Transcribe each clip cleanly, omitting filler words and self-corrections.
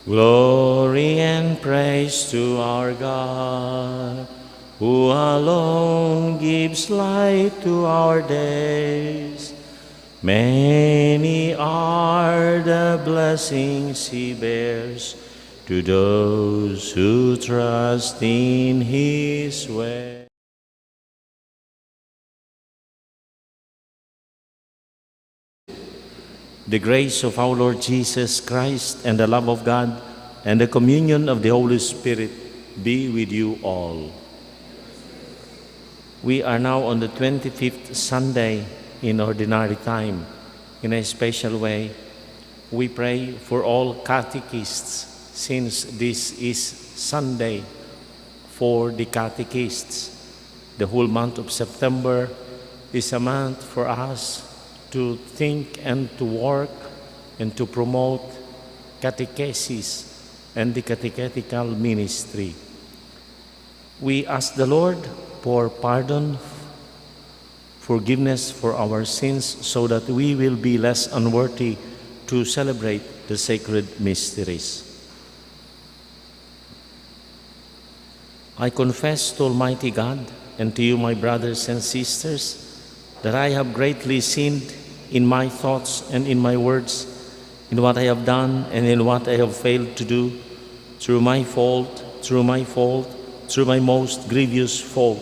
Glory and praise to our God, who alone gives light to our days. Many are the blessings He bears to those who trust in His way. The grace of our Lord Jesus Christ and the love of God and the communion of the Holy Spirit be with you all. We are now on the 25th Sunday in Ordinary Time. In a special way, we pray for all catechists, since this is Sunday for the catechists. The whole month of September is a month for us to think and to work and to promote catechesis and the catechetical ministry. We ask the Lord for pardon, forgiveness for our sins, so that we will be less unworthy to celebrate the sacred mysteries. I confess to Almighty God and to you, my brothers and sisters, that I have greatly sinned in my thoughts and in my words, in what I have done and in what I have failed to do, through my most grievous fault.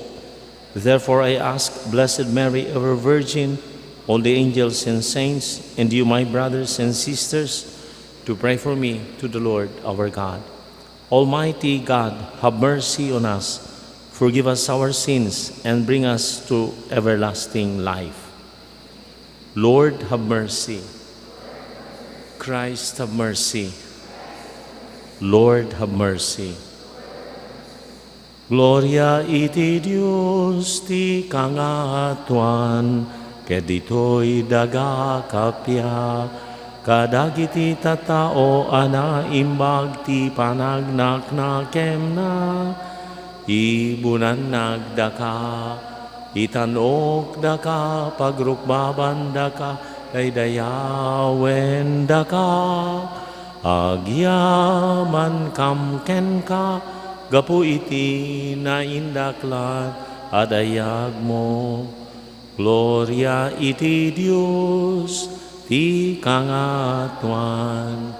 Therefore I ask Blessed Mary, ever Virgin, all the angels and saints, and you, my brothers and sisters, to pray for me to the Lord our God. Almighty God, have mercy on us, forgive us our sins, and bring us to everlasting life. Lord, have mercy. Christ, have mercy. Lord, have mercy. Gloria iti Dios ti kangatuan, ket ditoy daga kapya, kadagiti tatao ana imbag ti panagnak na kemna, ibunan nagdaka, itanok daka, pagrukbaban daka, daydayawen daka, agyaman kamken ka, gapu iti naindaklan adayag mo. Gloria iti Dios ti kangatuan,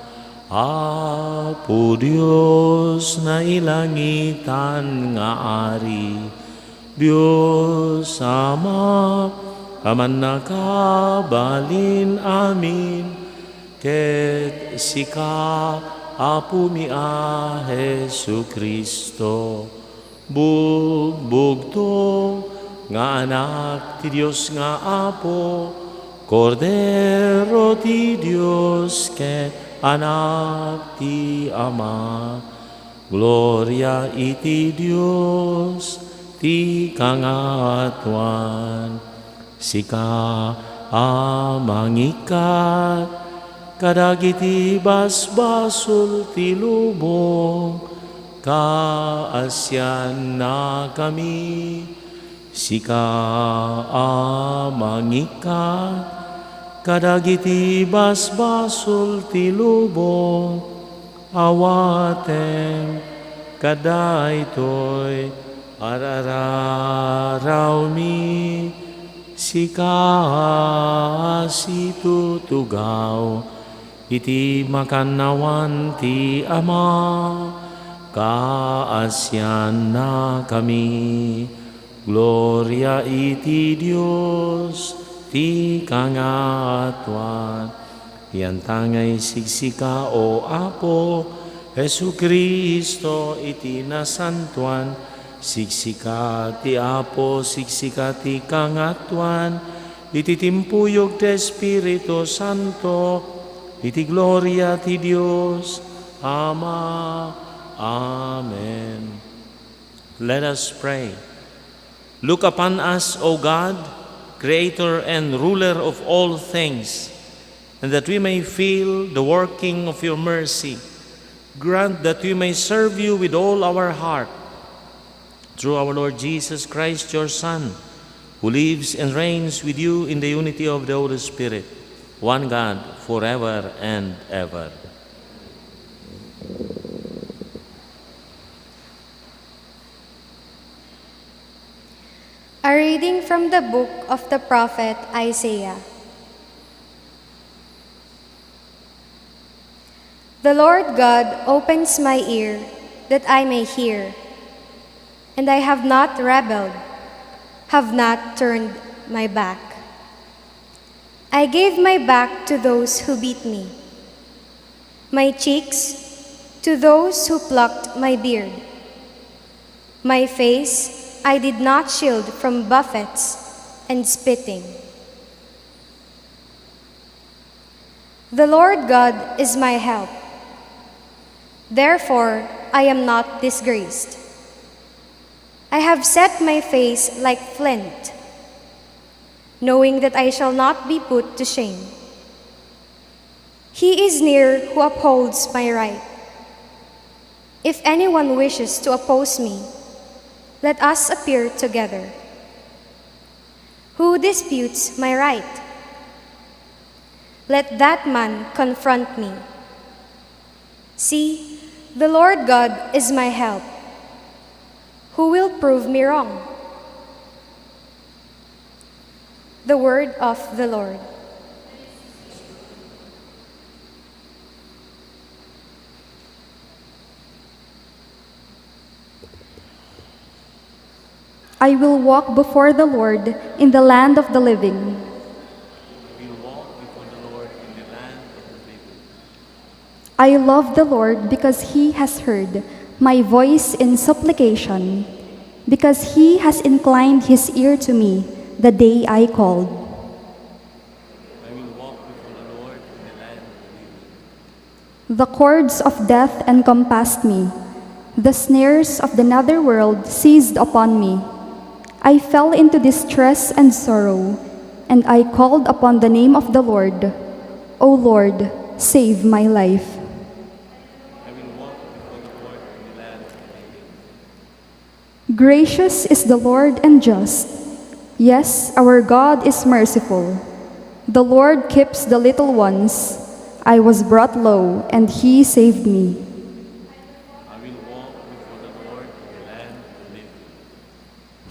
Apo Dios na ilangitan nga ari, Dios Ama, aman nakabalin amin, ket sika, Apo mi a Jesu Kristo, bugbugto nga anak ti Dios nga Apo, Cordero ti Dios ket anak ti Ama, gloria iti Dios ti kangatuan, sika amangikat, kadagiti basbasul ti lubong, kaasyan na kami, sika amangikat, kadagiti basbasul ti lubong, awaten kadaytoy arararaw mi, sika situtugaw, iti makanawan ti Ama, kaasyan na kami, gloria iti Dios ti kangatuan, yantangay sigsika o Apo, Jesu Kristo iti nasantuan, sigsika ti Apo, sigsika ti kangatuan, iti timpuyog ti Espiritu Santo, iti gloria ti Dios Ama. Amen. Let us pray. Look upon us, O God, Creator and Ruler of all things, and that we may feel the working of your mercy. Grant that we may serve you with all our heart, through our Lord Jesus Christ, your Son, who lives and reigns with you in the unity of the Holy Spirit, one God, forever and ever. A reading from the book of the prophet Isaiah. The Lord God opens my ear that I may hear, and I have not rebelled, have not turned my back. I gave my back to those who beat me, my cheeks to those who plucked my beard. My face I did not shield from buffets and spitting. The Lord God is my help. Therefore I am not disgraced. I have set my face like flint, knowing that I shall not be put to shame. He is near who upholds my right. If anyone wishes to oppose me, let us appear together. Who disputes my right? Let that man confront me. See, the Lord God is my help. Who will prove me wrong? The word of the Lord. I will walk before the Lord in the land of the living. I love the Lord because he has heard my voice in supplication, because he has inclined his ear to me the day I called. The cords of death encompassed me. The snares of the netherworld seized upon me. I fell into distress and sorrow, and I called upon the name of the Lord. O Lord, save my life. Gracious is the Lord and just. Yes, our God is merciful. The Lord keeps the little ones. I was brought low, and he saved me.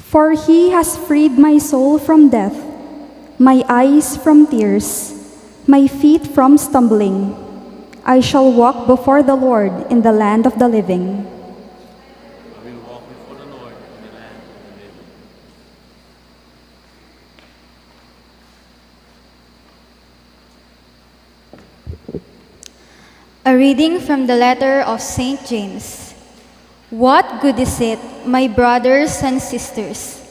For he has freed my soul from death, my eyes from tears, my feet from stumbling. I shall walk before the Lord in the land of the living. A reading from the letter of St. James. What good is it, my brothers and sisters,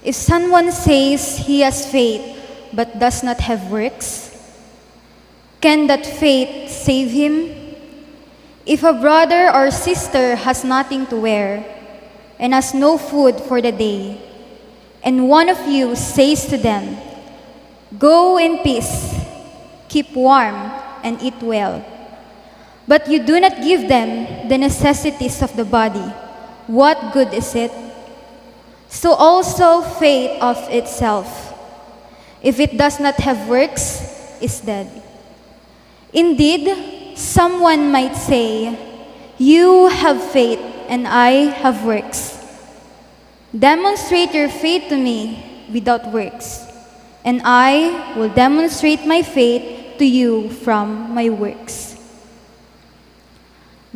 if someone says he has faith but does not have works? Can that faith save him? If a brother or sister has nothing to wear and has no food for the day, and one of you says to them, "Go in peace, keep warm, and eat well," but you do not give them the necessities of the body, what good is it? So also faith of itself, if it does not have works, is dead. Indeed, someone might say, "You have faith and I have works." Demonstrate your faith to me without works, and I will demonstrate my faith to you from my works.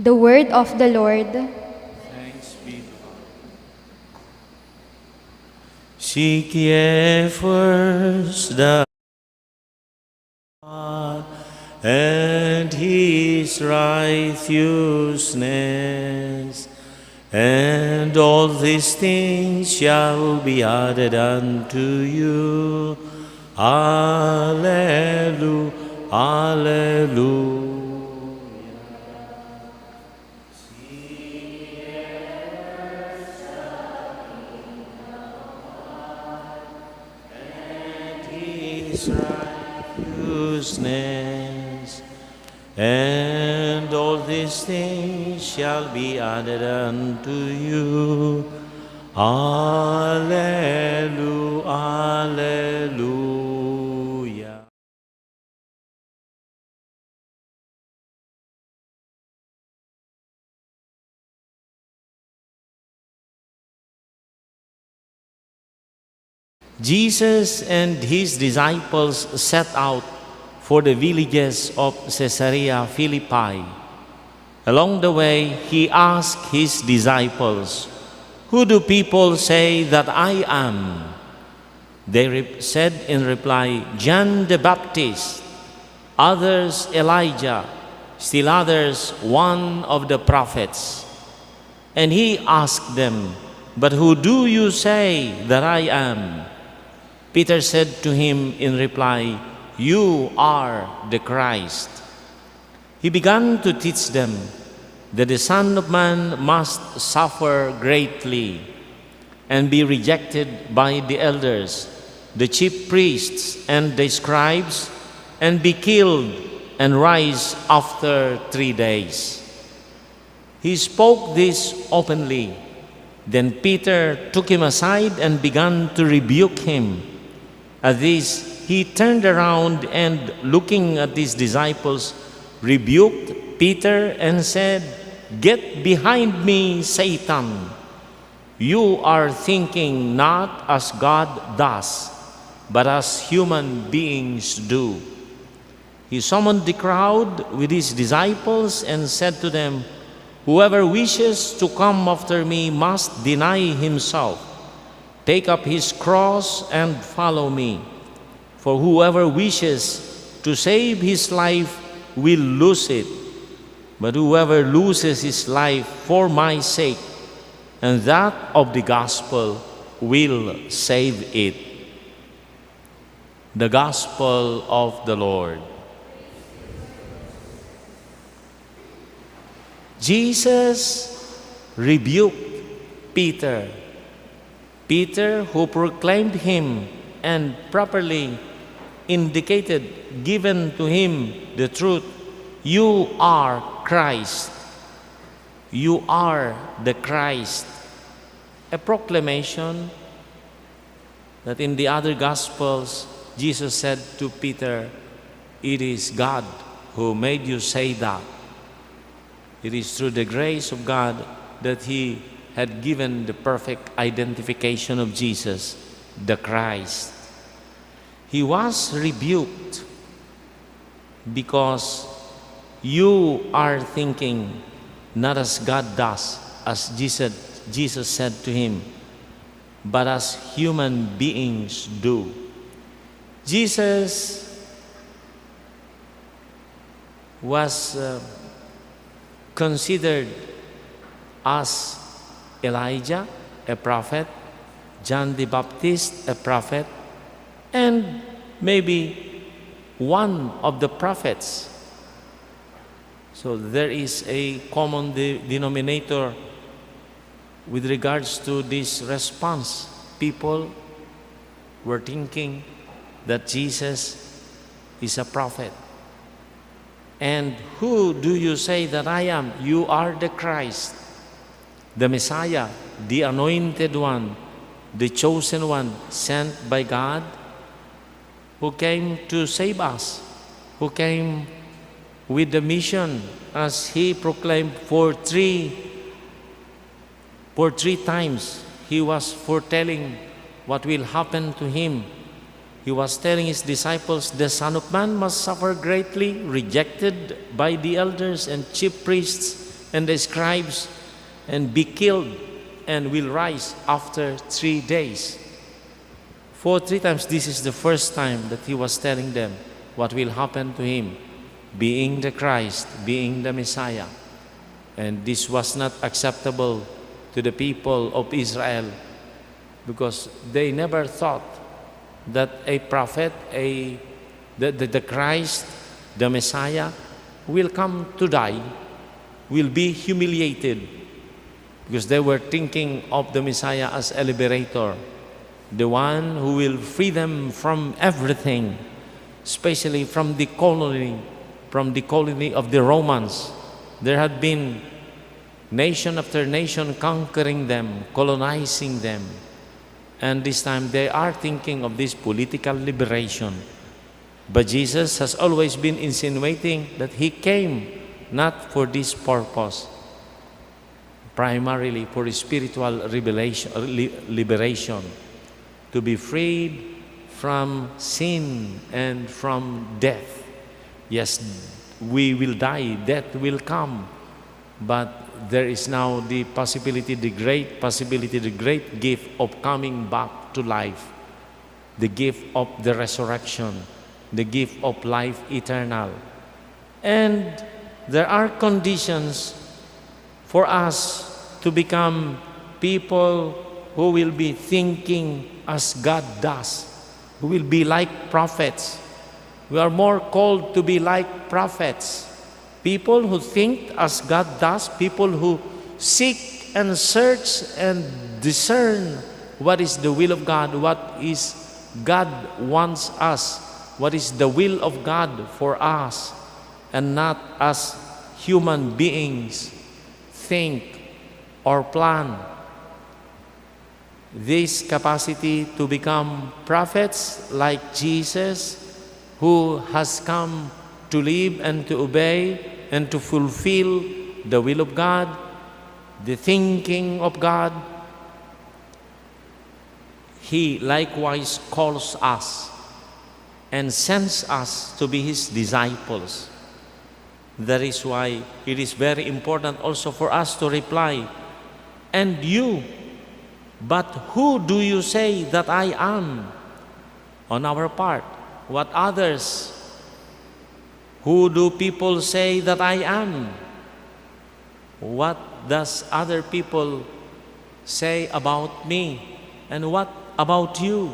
The word of the Lord. Thanks be to God. Seek ye first the God and his righteousness, and all these things shall be added unto you. Alleluia, alleluia. Righteousness, and all these things shall be added unto you. Alleluia, alleluia. Jesus and his disciples set out for the villages of Caesarea Philippi. Along the way, he asked his disciples, "Who do people say that I am?" They said in reply, "John the Baptist, others Elijah, still others one of the prophets." And he asked them, "But who do you say that I am?" Peter said to him in reply, "You are the Christ." He began to teach them that the Son of Man must suffer greatly and be rejected by the elders, the chief priests and the scribes, and be killed and rise after 3 days. He spoke this openly. Then Peter took him aside and began to rebuke him. At this, he turned around and, looking at his disciples, rebuked Peter and said, "Get behind me, Satan. You are thinking not as God does, but as human beings do." He summoned the crowd with his disciples and said to them, "Whoever wishes to come after me must deny himself, take up his cross and follow me. For whoever wishes to save his life will lose it, but whoever loses his life for my sake and that of the gospel will save it." The Gospel of the Lord. Jesus rebuked Peter. Peter, who proclaimed him and properly indicated, given to him the truth, "You are Christ. You are the Christ." A proclamation that in the other Gospels, Jesus said to Peter, "It is God who made you say that." It is through the grace of God that he had given the perfect identification of Jesus, the Christ. He was rebuked because you are thinking not as God does, as Jesus said to him, but as human beings do. Jesus was considered as Elijah, a prophet, John the Baptist, a prophet, and maybe one of the prophets. So there is a common denominator with regards to this response. People were thinking that Jesus is a prophet. "And who do you say that I am?" "You are the Christ, the Messiah, the anointed one, the chosen one, sent by God, who came to save us, who came with the mission as he proclaimed for three times. He was foretelling what will happen to him. He was telling his disciples, "The Son of Man must suffer greatly, rejected by the elders and chief priests and the scribes, and be killed, and will rise after 3 days." For 3 times, this is the first time that he was telling them what will happen to him, being the Christ, being the Messiah. And this was not acceptable to the people of Israel because they never thought that a prophet, the Christ, the Messiah, will come to die, will be humiliated, because they were thinking of the Messiah as a liberator, the one who will free them from everything, especially from the colony of the Romans. There had been nation after nation conquering them, colonizing them. And this time they are thinking of this political liberation. But Jesus has always been insinuating that he came not for this purpose, primarily for spiritual liberation. to be freed from sin and from death. Yes, we will die, death will come, but there is now the possibility, the great possibility, the great gift of coming back to life, the gift of the resurrection, the gift of life eternal. And there are conditions for us to become people who will be thinking as God does, who will be like prophets. We are more called to be like prophets, people who think as God does, people who seek and search and discern what is the will of God, what is God wants us, what is the will of God for us, and not as human beings think or plan. This capacity to become prophets like Jesus, who has come to live and to obey and to fulfill the will of God, the thinking of God, He likewise calls us and sends us to be His disciples. That is why it is very important also for us to reply, "And you, but who do you say that I am?" On our part, what others? Who do people say that I am? What does other people say about me? And what about you?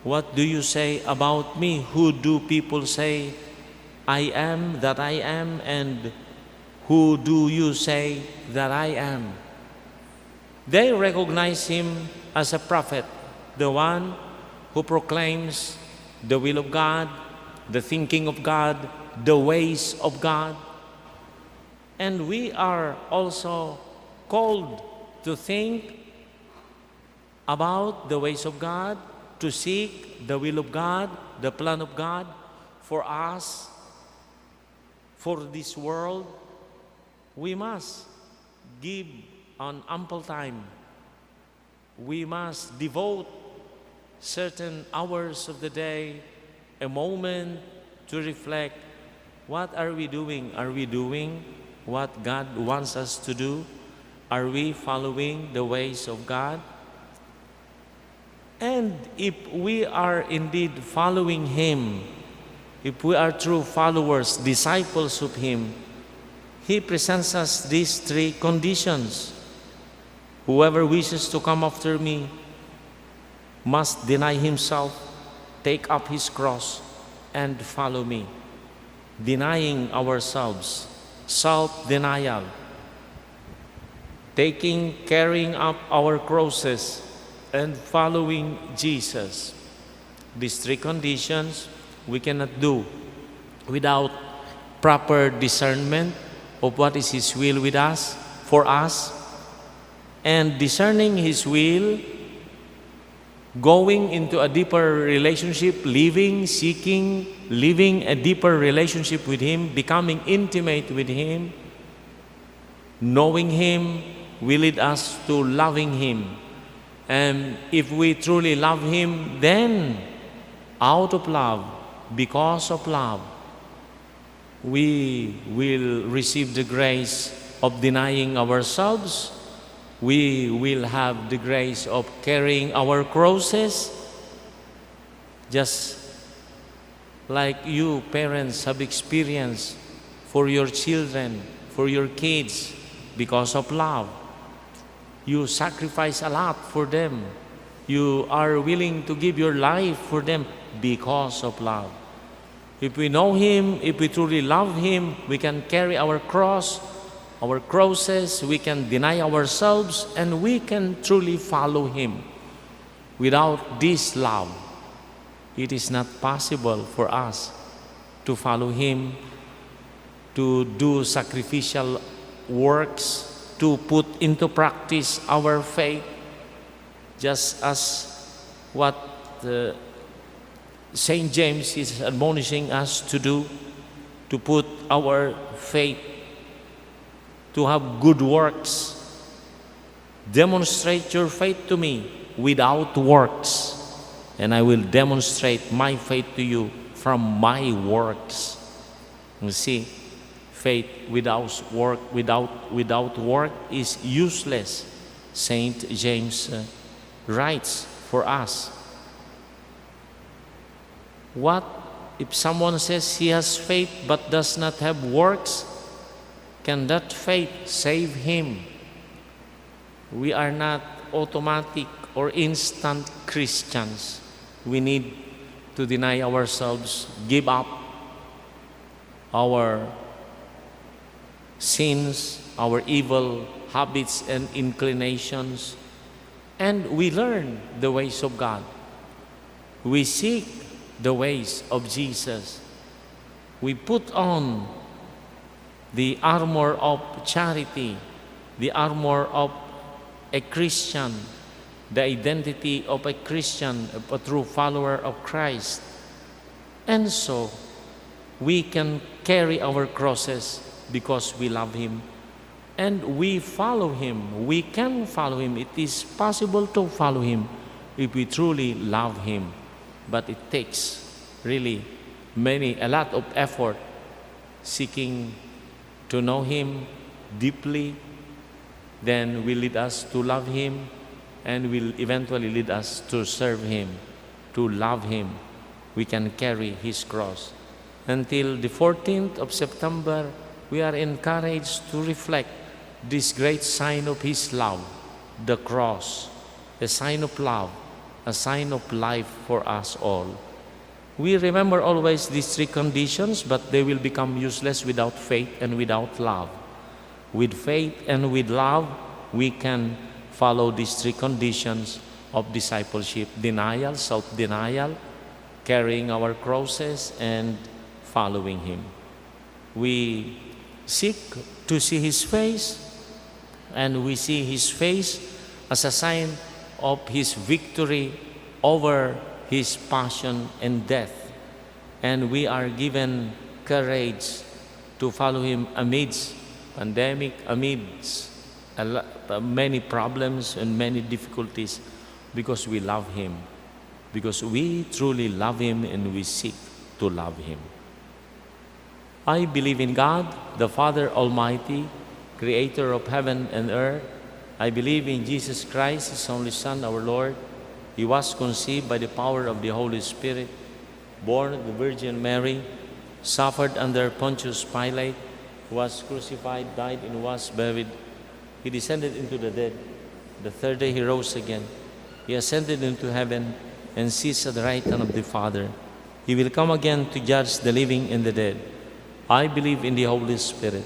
What do you say about me? Who do people say I am, that I am, and who do you say that I am? They recognize him as a prophet, the one who proclaims the will of God, the thinking of God, the ways of God. And we are also called to think about the ways of God, to seek the will of God, the plan of God for us, for this world. We must give an ample time. We must devote certain hours of the day, a moment to reflect. What are we doing? Are we doing what God wants us to do? Are we following the ways of God? And if we are indeed following Him, if we are true followers, disciples of Him, He presents us these three conditions. Whoever wishes to come after me must deny himself, take up his cross, and follow me. Denying ourselves, self-denial, carrying up our crosses, and following Jesus. These three conditions we cannot do without proper discernment of what is His will with us, for us, and discerning His will, going into a deeper relationship, living a deeper relationship with Him, becoming intimate with Him, knowing Him will lead us to loving Him. And if we truly love Him, then out of love, because of love, we will receive the grace of denying ourselves. We will have the grace of carrying our crosses, just like you parents have experienced for your children, for your kids, because of love. You sacrifice a lot for them. You are willing to give your life for them because of love. If we know Him, if we truly love Him, we can carry our cross, our crosses, we can deny ourselves, and we can truly follow Him. Without this love, it is not possible for us to follow Him, to do sacrificial works, to put into practice our faith, just as what St. James is admonishing us to do, to put our faith, to have good works. Demonstrate your faith to me without works. and I will demonstrate my faith to you from my works. You see, faith without work is useless. Saint James writes for us. What if someone says he has faith but does not have works? Can that faith save him? We are not automatic or instant Christians. We need to deny ourselves, give up our sins, our evil habits and inclinations, and we learn the ways of God. We seek the ways of Jesus. We put on the armor of charity, the armor of a Christian, the identity of a Christian, a true follower of Christ. And so, we can carry our crosses because we love Him. And we follow Him. We can follow Him. It is possible to follow Him if we truly love Him. But it takes really a lot of effort seeking to know Him deeply. Then will lead us to love Him and will eventually lead us to serve Him, to love Him. We can carry His cross. Until the 14th of September, we are encouraged to reflect this great sign of His love, the cross, a sign of love, a sign of life for us all. We remember always these three conditions, but they will become useless without faith and without love. With faith and with love, we can follow these three conditions of discipleship: denial, self-denial, carrying our crosses, and following Him. We seek to see His face, and we see His face as a sign of His victory over His passion and death. And we are given courage to follow Him amidst pandemic, amidst many problems and many difficulties, because we love Him, because we truly love Him and we seek to love Him. I believe in God, the Father Almighty, Creator of heaven and earth. I believe in Jesus Christ, His only Son, our Lord. He was conceived by the power of the Holy Spirit, born of the Virgin Mary, suffered under Pontius Pilate, was crucified, died, and was buried. He descended into the dead. The third day He rose again. He ascended into heaven and sits at the right hand of the Father. He will come again to judge the living and the dead. I believe in the Holy Spirit,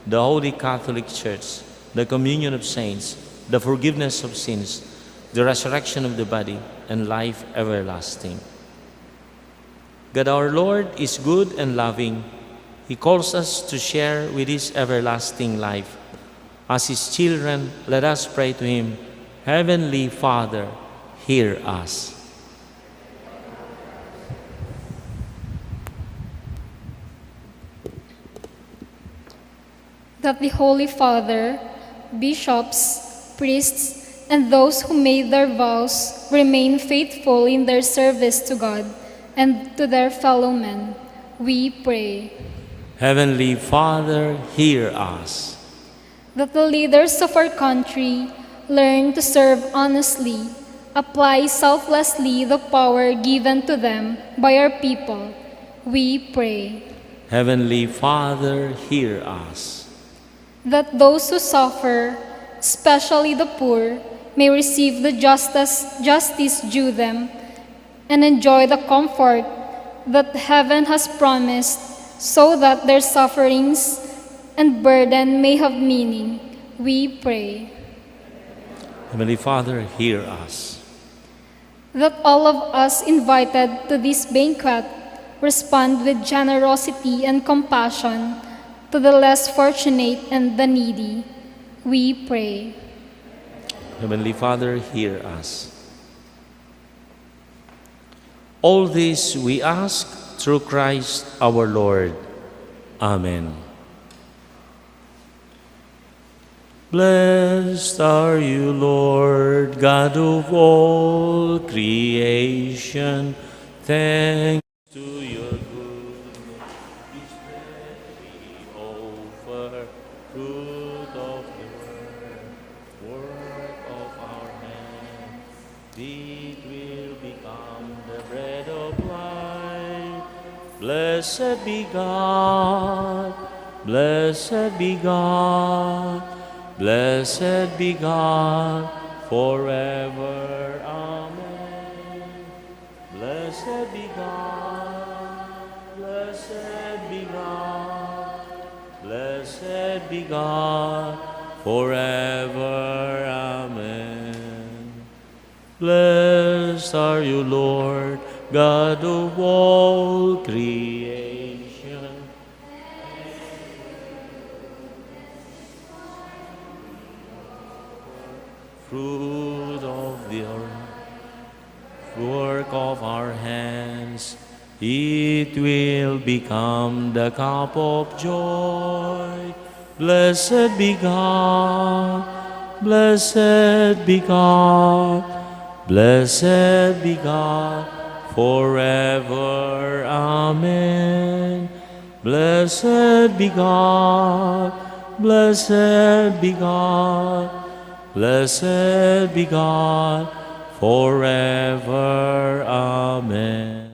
the Holy Catholic Church, the communion of saints, the forgiveness of sins, the resurrection of the body, and life everlasting. God our Lord is good and loving. He calls us to share with His everlasting life. As His children, let us pray to Him. Heavenly Father, hear us. That the Holy Father, bishops, priests, and those who made their vows remain faithful in their service to God and to their fellow men, we pray. Heavenly Father, hear us. That the leaders of our country learn to serve honestly, apply selflessly the power given to them by our people, we pray. Heavenly Father, hear us. That those who suffer, especially the poor, may receive the justice due them and enjoy the comfort that heaven has promised, so that their sufferings and burden may have meaning, we pray. Heavenly Father, hear us. That all of us invited to this banquet respond with generosity and compassion to the less fortunate and the needy, we pray. Heavenly Father, hear us. All this we ask through Christ our Lord. Amen. Blessed are you, Lord, God of all creation. Thanks to your goodness, each breath we offer, fruit of the work of our hands. It will become the bread of life. Blessed be God, blessed be God, blessed be God forever. Amen. Blessed be God, blessed be God, blessed be God forever. Amen. Blessed are you, Lord, God of all creation. Fruit of the work of our hands, it will become the cup of joy. Blessed be God, blessed be God, blessed be God forever. Amen. Blessed be God, blessed be God, blessed be God forever. Amen.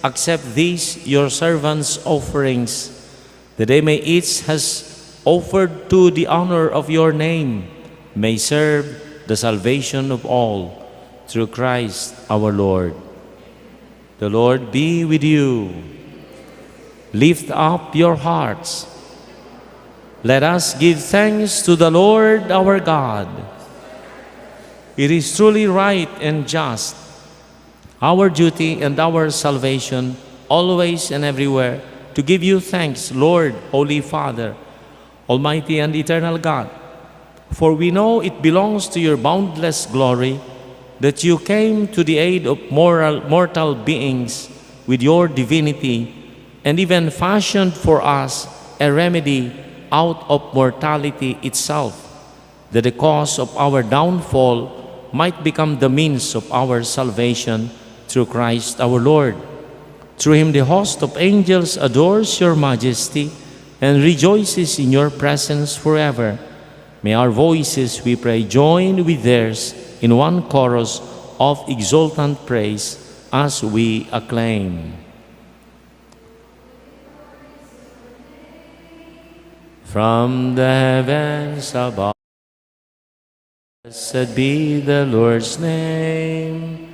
Accept these your servants' offerings, that they may each has offered to the honor of your name, may serve the salvation of all, through Christ our Lord. The Lord be with you. Lift up your hearts. Let us give thanks to the Lord our God. It is truly right and just, our duty and our salvation, always and everywhere, to give you thanks, Lord, Holy Father, Almighty and eternal God. For we know it belongs to your boundless glory that you came to the aid of mortal beings with your divinity, and even fashioned for us a remedy out of mortality itself, that the cause of our downfall might become the means of our salvation through Christ our Lord. Through him the host of angels adores your majesty and rejoices in your presence forever. May our voices, we pray, join with theirs in one chorus of exultant praise as we acclaim. From the heavens above, blessed be the Lord's name.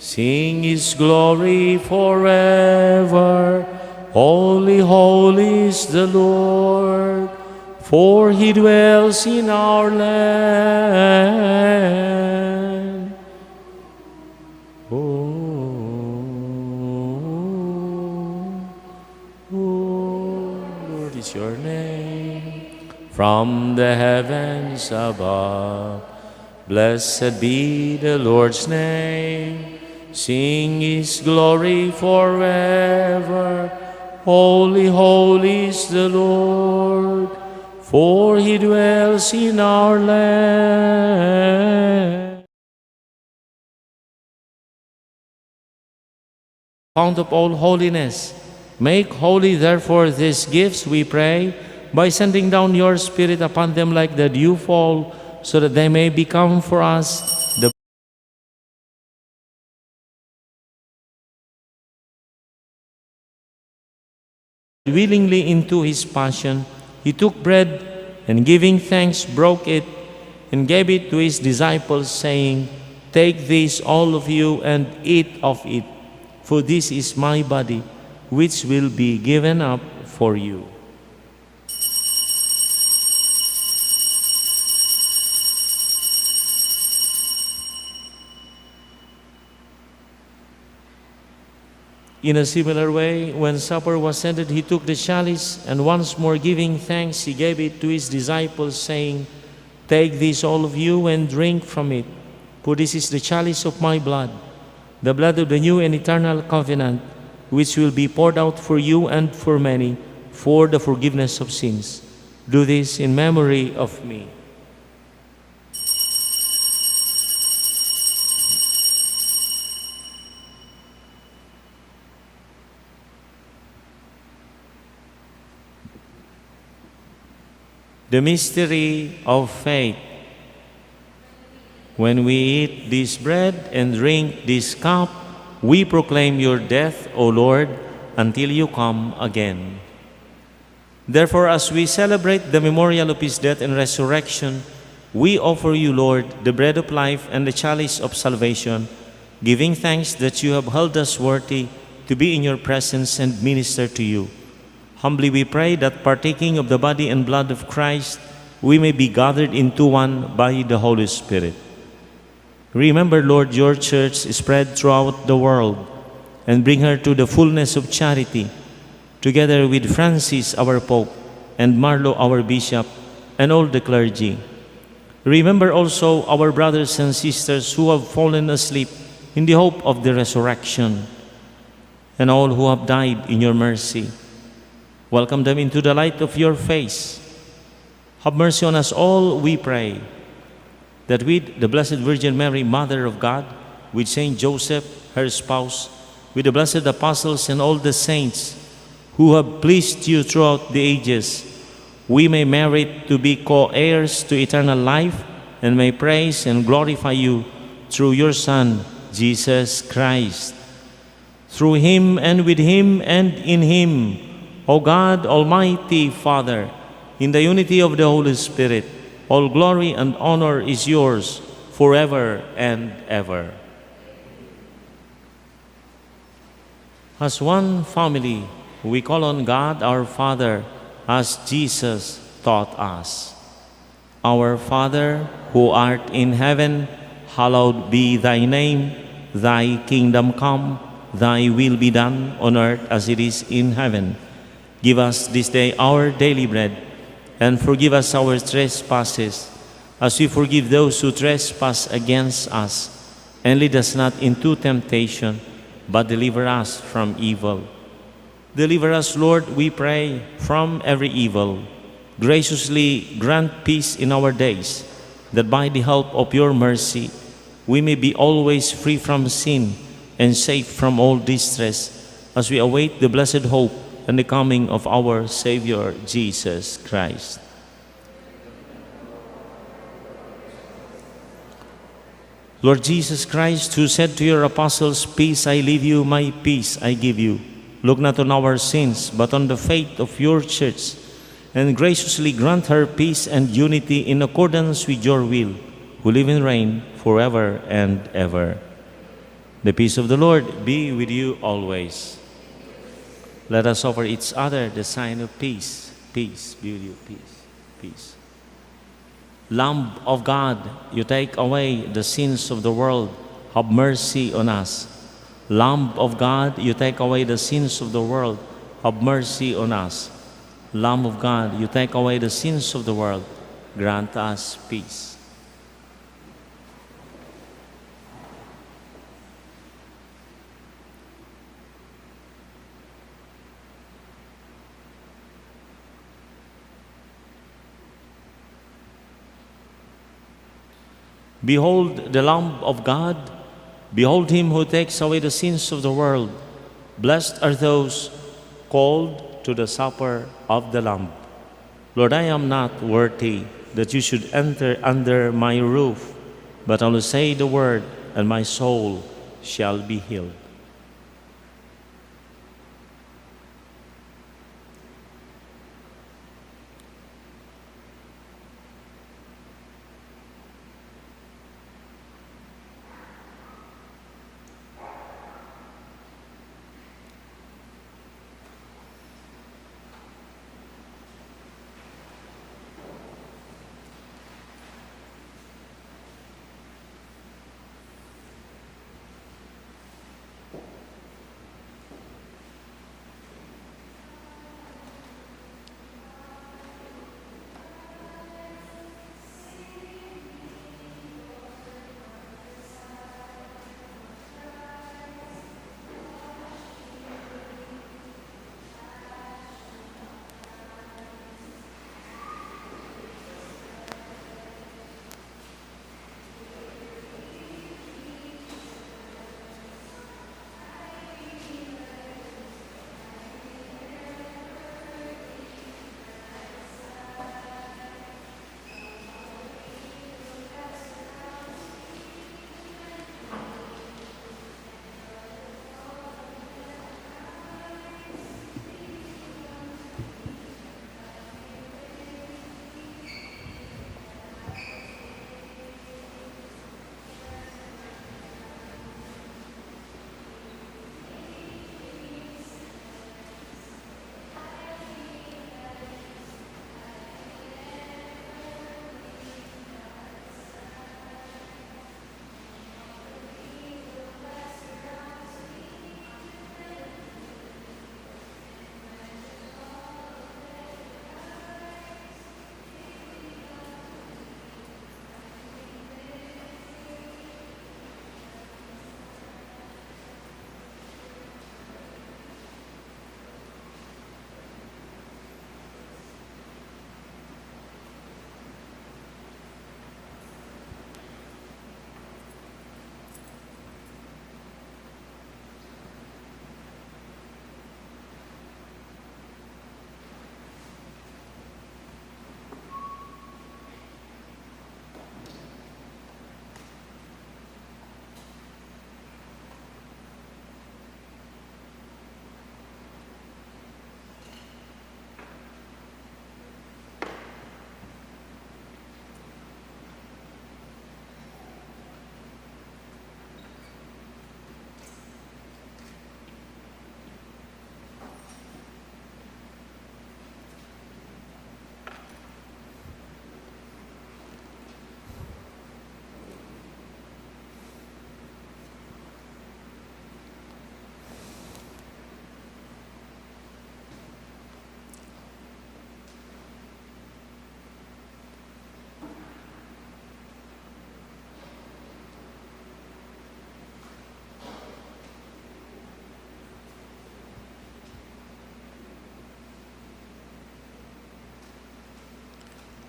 Sing his glory forever. Holy, holy is the Lord, for he dwells in our land. Lord is your name. From the heavens above, blessed be the Lord's name. Sing his glory forever. Holy, holy is the Lord, for he dwells in our land. Fount of all holiness, make holy therefore these gifts, we pray, by sending down your Spirit upon them like the dewfall, so that they may become for us the willingly into his passion. He took bread and giving thanks broke it and gave it to his disciples, saying, "Take this all of you and eat of it, for this is my body, which will be given up for you." In a similar way, when supper was ended, he took the chalice, and once more giving thanks, he gave it to his disciples, saying, "Take this, all of you, and drink from it, for this is the chalice of my blood, the blood of the new and eternal covenant, which will be poured out for you and for many for the forgiveness of sins. Do this in memory of me." The mystery of faith. When we eat this bread and drink this cup, we proclaim your death, O Lord, until you come again. Therefore, as we celebrate the memorial of his death and resurrection, we offer you, Lord, the bread of life and the chalice of salvation, giving thanks that you have held us worthy to be in your presence and minister to you. Humbly we pray that, partaking of the body and blood of Christ, we may be gathered into one by the Holy Spirit. Remember, Lord, your church spread throughout the world, and bring her to the fullness of charity, together with Francis, our Pope, and Marlo, our Bishop, and all the clergy. Remember also our brothers and sisters who have fallen asleep in the hope of the resurrection, and all who have died in your mercy. Welcome them into the light of your face. Have mercy on us all, we pray, that with the Blessed Virgin Mary, Mother of God, with Saint Joseph, her spouse, with the blessed apostles and all the saints who have pleased you throughout the ages, we may merit to be co-heirs to eternal life, and may praise and glorify you through your Son, Jesus Christ. Through him and with him and in him, O God, Almighty Father, in the unity of the Holy Spirit, all glory and honor is yours forever and ever. As one family, we call on God our Father, as Jesus taught us. Our Father, who art in heaven, hallowed be thy name. Thy kingdom come, thy will be done on earth as it is in heaven. Give us this day our daily bread, and forgive us our trespasses, as we forgive those who trespass against us. And lead us not into temptation, but deliver us from evil. Deliver us, Lord, we pray, from every evil. Graciously grant peace in our days, that by the help of your mercy, we may be always free from sin and safe from all distress, as we await the blessed hope and the coming of our Savior, Jesus Christ. Lord Jesus Christ, who said to your apostles, "Peace I leave you, my peace I give you," look not on our sins, but on the faith of your church, and graciously grant her peace and unity in accordance with your will, who live and reign forever and ever. The peace of the Lord be with you always. Let us offer each other the sign of peace. Peace be with you, peace, peace. Lamb of God, you take away the sins of the world, have mercy on us. Lamb of God, you take away the sins of the world, have mercy on us. Lamb of God, you take away the sins of the world, grant us peace. Behold the Lamb of God. Behold him who takes away the sins of the world. Blessed are those called to the supper of the Lamb. Lord, I am not worthy that you should enter under my roof, but only say the word, and my soul shall be healed.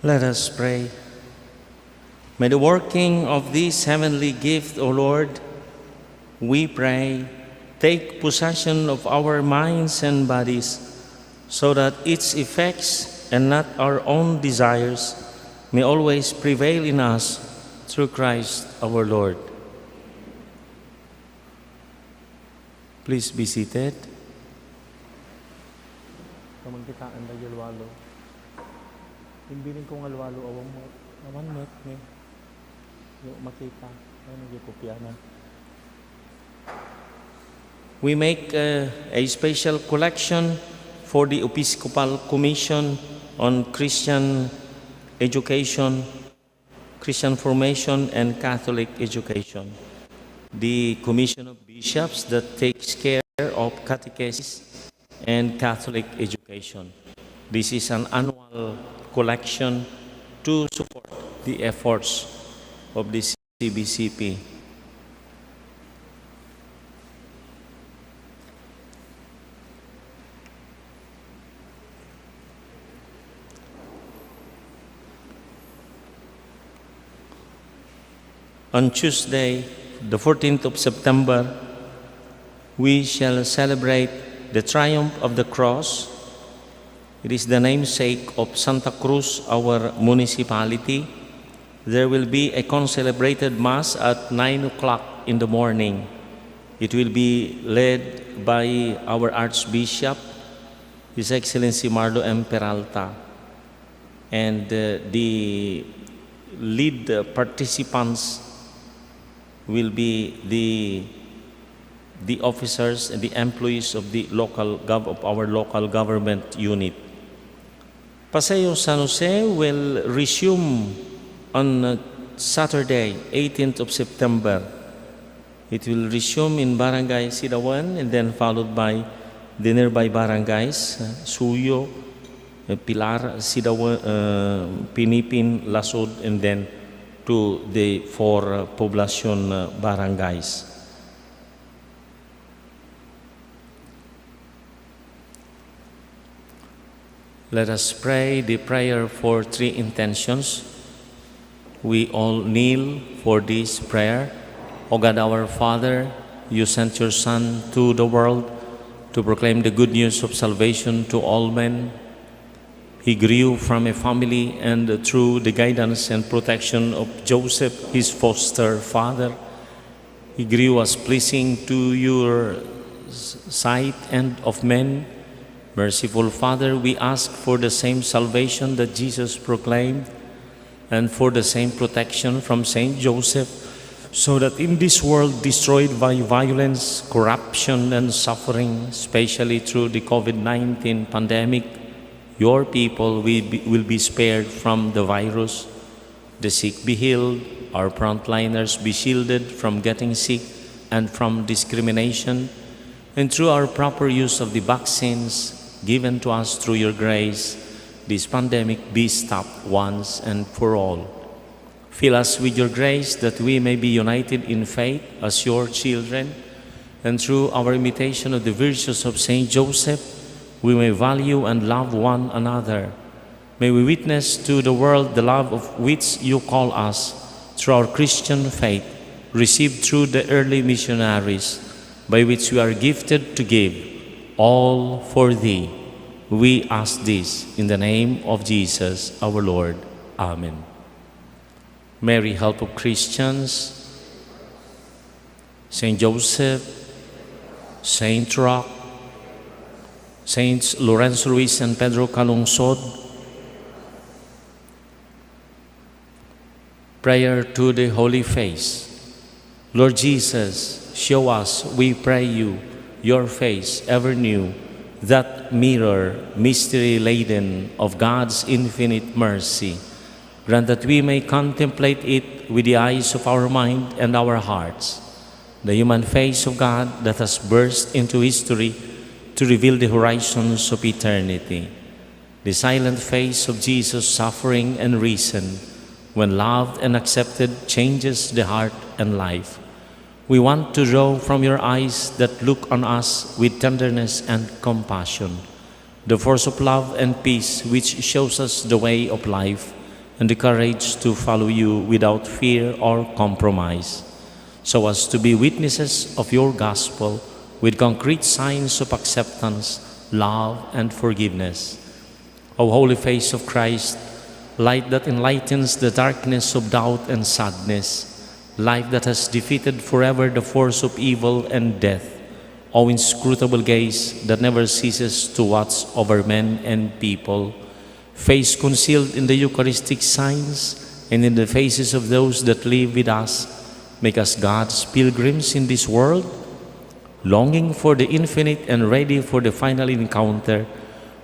Let us pray. May the working of this heavenly gift, O Lord, we pray, take possession of our minds and bodies, so that its effects and not our own desires may always prevail in us through Christ our Lord. Please be seated. Kamang kitaan na yalwalo. Imbilin kong alwalo awang mo. Naman met ni. Yung makita. Ano yung kopyanan. We make a special collection for the Episcopal Commission on Christian Education, Christian Formation, and Catholic Education. The Commission of Bishops that takes care of catechesis and Catholic education. This is an annual collection to support the efforts of the CBCP. On Tuesday, the 14th of September, we shall celebrate the triumph of the cross. It is the namesake of Santa Cruz, our municipality. There will be a concelebrated Mass at 9 o'clock in the morning. It will be led by our Archbishop, His Excellency Marlo M. Peralta. And the lead participants will be the officers and the employees of the our local government unit. Paseo San Jose will resume on Saturday, 18th of September. It will resume in Barangay Sidawan and then followed by the nearby barangays, Suyo, Pilar, Sidawan, Pinipin, Lasud, and then to the 4 Poblacion barangays. Let us pray the prayer for 3 intentions. We all kneel for this prayer. O God our Father, you sent your Son to the world to proclaim the good news of salvation to all men. He grew from a family, and through the guidance and protection of Joseph, his foster father, he grew as pleasing to your sight and of men. Merciful Father, we ask for the same salvation that Jesus proclaimed and for the same protection from Saint Joseph, so that in this world destroyed by violence, corruption, and suffering, especially through the COVID-19 pandemic, your people will be spared from the virus, the sick be healed, our frontliners be shielded from getting sick and from discrimination, and through our proper use of the vaccines given to us through your grace, this pandemic be stopped once and for all. Fill us with your grace that we may be united in faith as your children, and through our imitation of the virtues of Saint Joseph, we may value and love one another. May we witness to the world the love of which you call us through our Christian faith, received through the early missionaries, by which we are gifted to give all for thee. We ask this in the name of Jesus our Lord. Amen. Mary, help of Christians, Saint Joseph, Saint Roch, Saints Lorenzo Ruiz and Pedro Calungsod. Prayer to the Holy Face. Lord Jesus, show us, we pray you, your face ever new, that mirror, mystery laden of God's infinite mercy. Grant that we may contemplate it with the eyes of our mind and our hearts, the human face of God that has burst into history to reveal the horizons of eternity, the silent face of Jesus suffering and risen, when loved and accepted changes the heart and life. We want to draw from your eyes that look on us with tenderness and compassion, the force of love and peace which shows us the way of life, and the courage to follow you without fear or compromise, so as to be witnesses of your gospel with concrete signs of acceptance, love, and forgiveness. O holy face of Christ, light that enlightens the darkness of doubt and sadness, life that has defeated forever the force of evil and death, O inscrutable gaze that never ceases to watch over men and people, face concealed in the Eucharistic signs and in the faces of those that live with us, make us God's pilgrims in this world, longing for the infinite and ready for the final encounter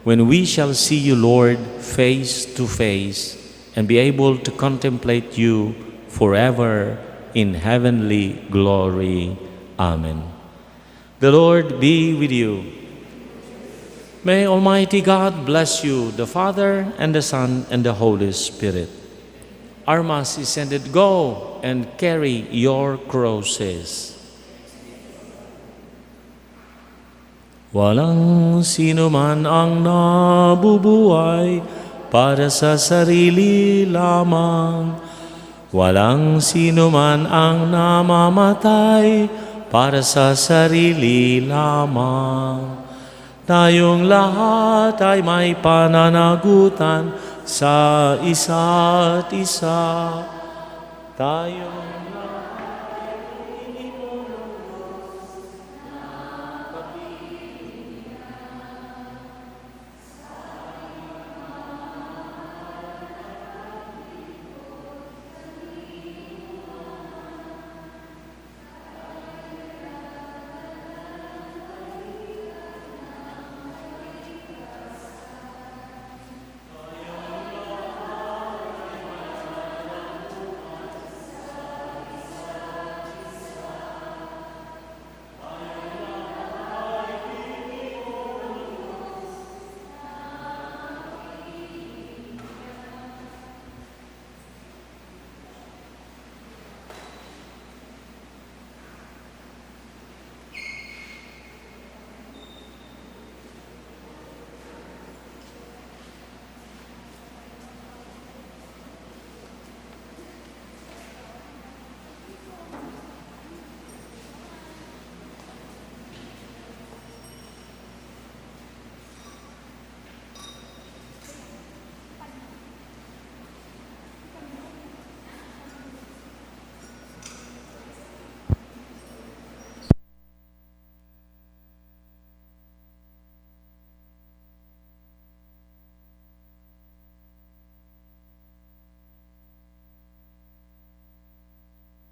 when we shall see you, Lord, face to face and be able to contemplate you forever in heavenly glory. Amen. The Lord be with you. May Almighty God bless you, the Father, and the Son, and the Holy Spirit. Our Mass is ended. Go and carry your crosses. Walang sino man ang nabubuhay para sa sarili lamang. Walang sino man ang namamatay para sa sarili lamang. Tayong lahat ay may pananagutan sa isa't isa. Tayong